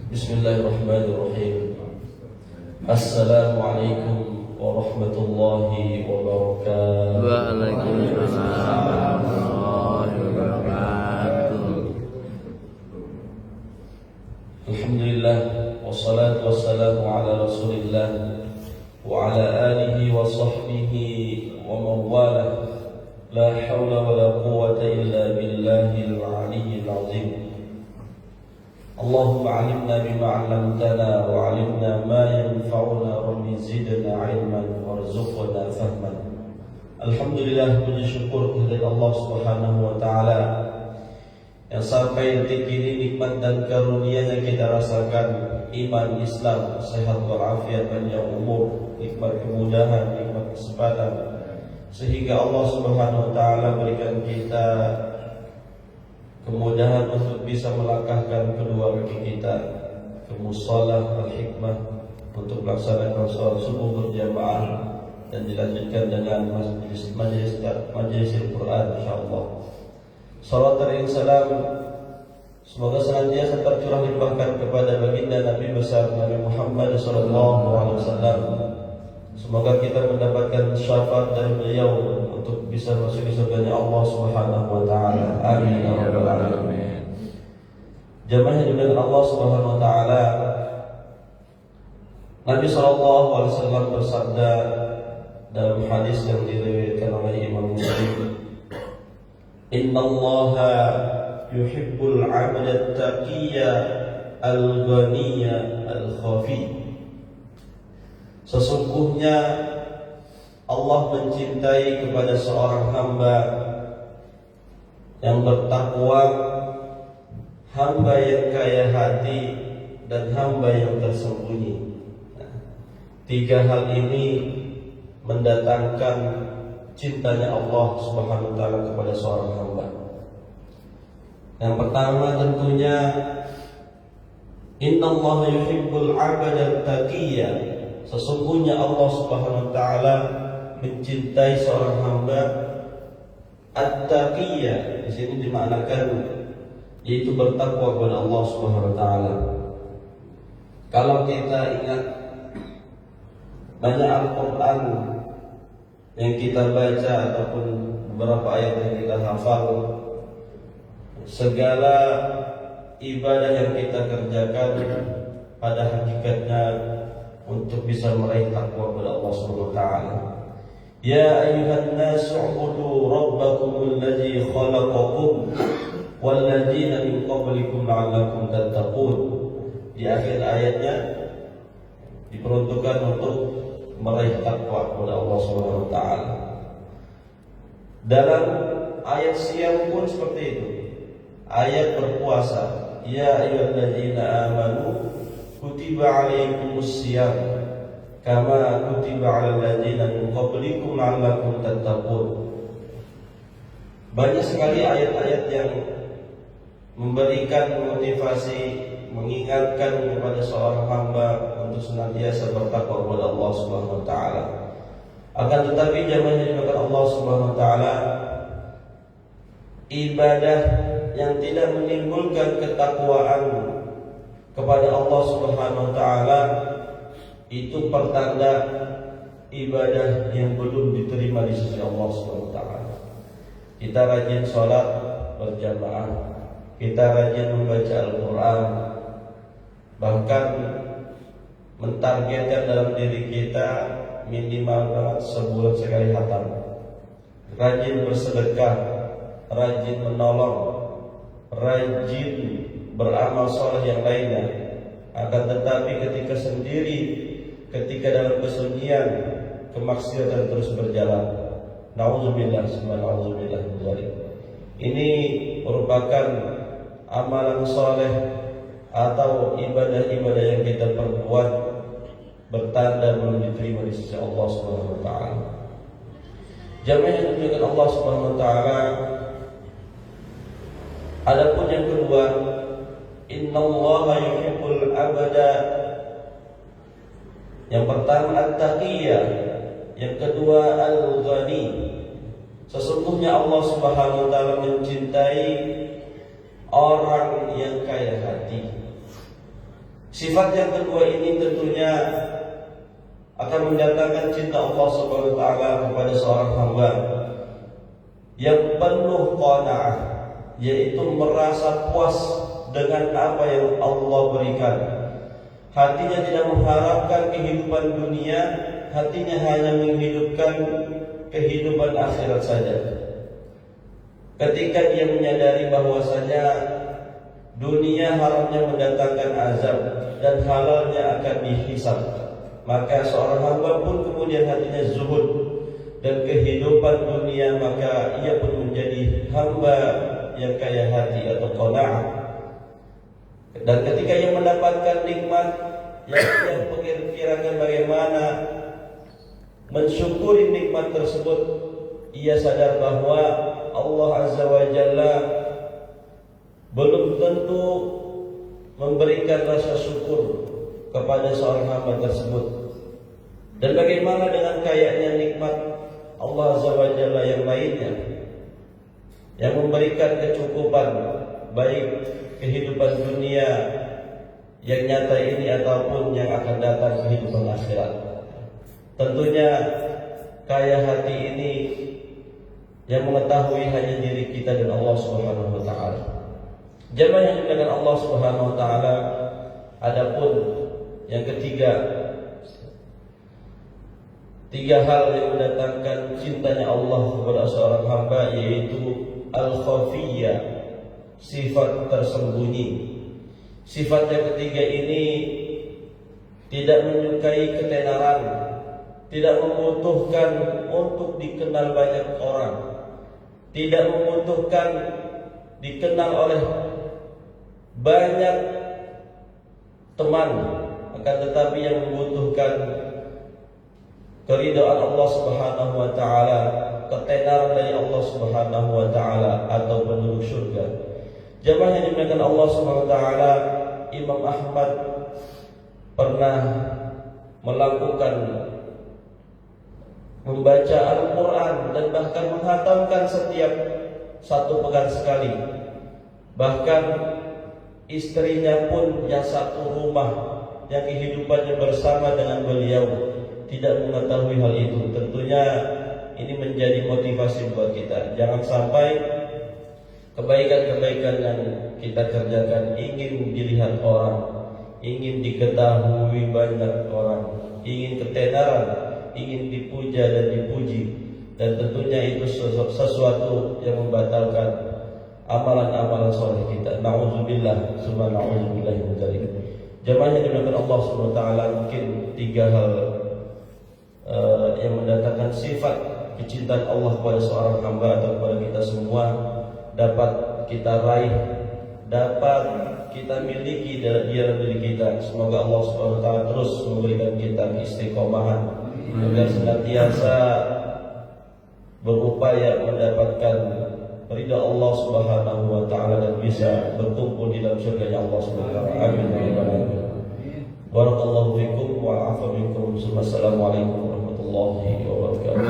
Bismillahirrahmanirrahim. Assalamualaikum warahmatullahi wabarakatuh. Waalaikumsalam warahmatullahi wabarakatuh. Alhamdulillah, wassalatu wassalamu ala Rasulillah wa ala alihi wa sahbihi wa mawalah. La hawla wa la quwwata illa billahil aliyyil azim. Allahumma alimna bima 'allamtana wa 'allimna ma yanfa'una rabbi zidna 'ilman warzuqna fahman. Alhamdulillah, puji syukur kepada Allah Subhanahu wa taala yang sampai detik ini nikmat dan karunia-Nya kita rasakan, iman, Islam, sehat walafiat, panjang umur, nikmat kemudahan, nikmat kesempatan, sehingga Allah Subhanahu wa taala berikan kita kemudahan untuk bisa melangkahkan kedua kaki kita ke mushalah al-hikmah untuk melaksanakan sholat subuh berjamaah dan dilanjutkan dengan majelis Al-Quran insyaallah. Salawat dan salam semoga senantiasa tercurah limpahkan kepada baginda Nabi besar Nabi Muhammad sallallahu alaihi wasallam. Semoga kita mendapatkan syafaat dari beliau untuk bisa masuk di surganya Allah Subhanahu wa taala. Amin ya rabbal alamin. Jamaah yang dimuliakan Allah Subhanahu wa taala, Nabi sallallahu alaihi wasallam bersabda dalam hadis yang diriwayatkan oleh Imam Muslim, "Innallaha yuhibbul 'abda at-taqiyya al-ghaniyya al-khafi." Sesungguhnya Allah mencintai kepada seorang hamba yang bertakwa, hamba yang kaya hati, dan hamba yang tersembunyi. Tiga hal ini mendatangkan cintanya Allah Subhanahu wa taala kepada seorang hamba. Yang pertama tentunya innallaha yuhibbul 'abda at-taqiyya. Sesungguhnya Allah Subhanahu wa taala mencintai seorang hamba at-taqiyya. Di sini dimaknakan yaitu bertakwa kepada Allah Subhanahu wa taala. Kalau kita ingat banyak Al-Qur'an yang kita baca ataupun beberapa ayat yang kita hafal, segala ibadah yang kita kerjakan pada hakikatnya untuk bisa meraih takwa kepada Allah Subhanahu wa taala. Ya ayyuhan nasu ubudu rabbakumul ladzi khalaqakum wal ladzina min qablikum la'allakum tattaqun. Di akhir ayatnya diperuntukkan untuk meraih takwa kepada Allah Subhanahu wa taala. Dalam ayat siam pun seperti itu. Ayat berpuasa, ya ayyuhalladzina amanu kutiba alaikumus syiyam kama kutiba alal ladzina min qablikum la'allakum tattaqun. Banyak sekali ayat-ayat yang memberikan motivasi, mengingatkan kepada seorang hamba untuk senantiasa bertakwa kepada Allah Subhanahu wa taala. Akan tetapi jamaah yang dimuliakan Allah Subhanahu wa taala, ibadah yang tidak menimbulkan ketakwaan kepada Allah Subhanahu wa taala itu pertanda ibadah yang belum diterima di sisi Allah Subhanahu wa taala. Kita rajin sholat berjamaah, kita rajin membaca Al-Qur'an, bahkan mentargetkan dalam diri kita minimal sebulan sekali khatam. Rajin bersedekah, rajin menolong, rajin beramal soleh yang lainnya. Akan tetapi ketika sendiri, ketika dalam kesunyian, kemaksiatan terus berjalan. Nauzubillah, subhanallah. Ini merupakan amalan soleh atau ibadah-ibadah yang kita perbuat bertanda belum diterima di sisi Allah Subhanahu wa taala. Jamaah yang dimuliakan Allah Subhanahu wa taala, adapun yang kedua, innallaha yuhibbul 'abda. Yang pertama at-taqiyya, yang kedua al-ghani. Sesungguhnya Allah Subhanahu wa taala mencintai orang yang kaya hati. Sifat yang kedua ini tentunya akan mendatangkan cinta Allah Subhanahu wa taala kepada seorang hamba yang penuh qanaah, yaitu merasa puas dengan apa yang Allah berikan. Hatinya tidak mengharapkan kehidupan dunia, hatinya hanya menghidupkan kehidupan akhirat saja. Ketika dia menyadari bahwasanya dunia haramnya mendatangkan azab dan halalnya akan dihisab, maka seorang hamba pun kemudian hatinya zuhud dan kehidupan dunia, maka ia pun menjadi hamba yang kaya hati atau qanaah. Dan ketika ia mendapatkan nikmat yang ia perkirakan bagaimana mensyukuri nikmat tersebut, ia sadar bahwa Allah Azza wa Jalla belum tentu memberikan rasa syukur kepada seorang hamba tersebut. Dan bagaimana dengan kayanya nikmat Allah Azza wa Jalla yang lainnya, yang memberikan kecukupan baik kehidupan dunia yang nyata ini ataupun yang akan datang kehidupan akhirat. Tentunya kaya hati ini yang mengetahui hanya diri kita dan Allah Subhanahu wa taala. Jamaah yang dimuliakan Allah Subhanahu wa taala, adapun yang ketiga, tiga hal yang mendatangkan cintanya Allah kepada seorang hamba, yaitu al-khafiyyah, sifat tersembunyi. Sifat yang ketiga ini tidak menyukai ketenaran, tidak membutuhkan untuk dikenal banyak orang, tidak membutuhkan dikenal oleh banyak teman, akan tetapi yang membutuhkan keridhaan Allah Subhanahu wa taala, ketenaran dari Allah Subhanahu wa taala atau penduduk surga. Jamaah yang dimuliakan Allah Subhanahu wa taala, Imam Ahmad pernah melakukan membaca Al-Quran dan bahkan menghatamkan setiap satu pekan sekali. Bahkan istrinya pun yang satu rumah, yang kehidupannya bersama dengan beliau, tidak mengetahui hal itu. Tentunya ini menjadi motivasi buat kita. Jangan sampai kebaikan-kebaikan yang kita kerjakan ingin dilihat orang, ingin diketahui banyak orang, ingin ketenaran, ingin dipuja dan dipuji, dan tentunya itu sesuatu yang membatalkan amalan-amalan soleh kita. Na'udzubillah, summa na'udzubillah min dzalik. Jamaah yang dimuliakan Allah Subhanahu wa taala, mungkin tiga hal yang mendatangkan sifat kecintaan Allah kepada seorang hamba atau kepada kita semua dapat kita raih, dapat kita miliki dalam diri kita. Semoga Allah Subhanahu wa taala terus memberikan kita istiqomahan agar senantiasa berupaya mendapatkan ridha Allah Subhanahu wa taala dan bisa berkumpul di dalam surga Allah Subhanahu wa taala. Amin. Barakallahu fikum wa afa minkum. Assalamualaikum warahmatullahi wabarakatuh.